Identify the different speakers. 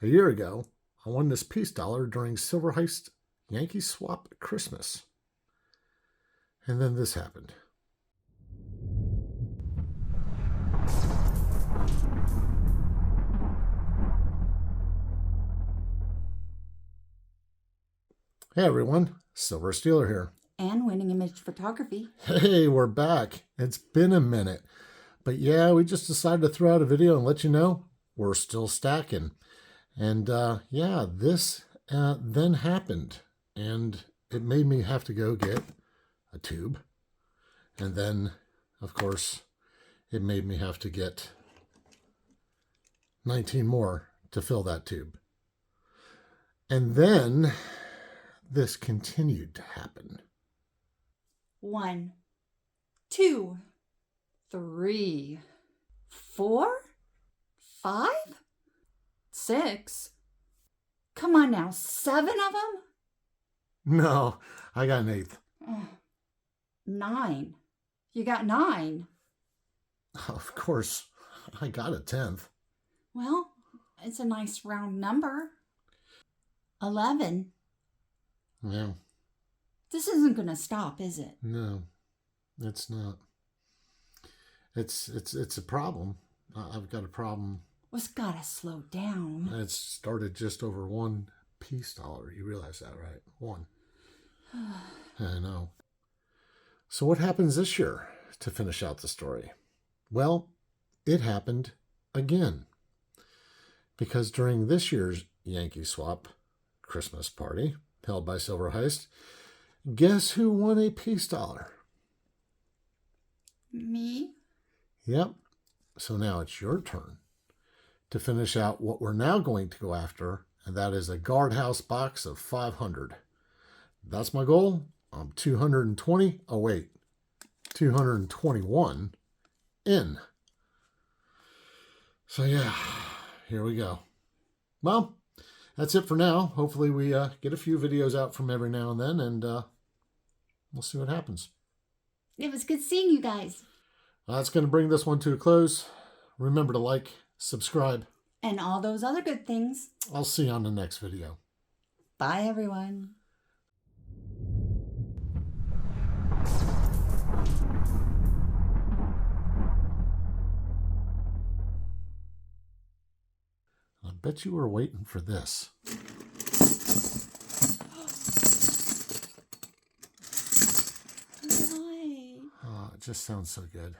Speaker 1: A year ago, I won this peace dollar during Silver Heist Yankee Swap Christmas. And then this happened. Hey everyone, Silver Stealer here.
Speaker 2: And Winning Image Photography.
Speaker 1: Hey, we're back. It's been a minute. But yeah, we just decided to throw out a video and let you know we're still stacking. And yeah, this then happened. And it made me have to go get a tube. And then, of course, it made me have to get 19 more to fill that tube. And then this continued to happen.
Speaker 2: 1, 2, 3, 4, 5, 6. Come on now, 7 of them?
Speaker 1: No, I got an 8th.
Speaker 2: 9. You got 9.
Speaker 1: Of course, I got a 10th.
Speaker 2: Well, it's a nice round number. 11.
Speaker 1: Yeah.
Speaker 2: This isn't going to stop, is it?
Speaker 1: No, it's not. It's a problem. I've got a problem.
Speaker 2: Well, it's got to slow down.
Speaker 1: It started just over one peace dollar. You realize that, right? One. I know. So what happens this year to finish out the story? Well, it happened again. Because during this year's Yankee Swap Christmas party held by Silver Heist, guess who won a peace dollar?
Speaker 2: Me?
Speaker 1: Yep. So now it's your turn to finish out what we're now going to go after, and that is a guardhouse box of 500. That's my goal. I'm 220. Oh, wait. 221 in. So, yeah, here we go. Well, that's it for now. Hopefully we get a few videos out from every now and then, and we'll see what happens.
Speaker 2: It was good seeing you guys.
Speaker 1: That's going to bring this one to a close. Remember to like, subscribe.
Speaker 2: And all those other good things.
Speaker 1: I'll see you on the next video.
Speaker 2: Bye, everyone.
Speaker 1: I bet you were waiting for this.
Speaker 2: Why?
Speaker 1: Oh, it just sounds so good.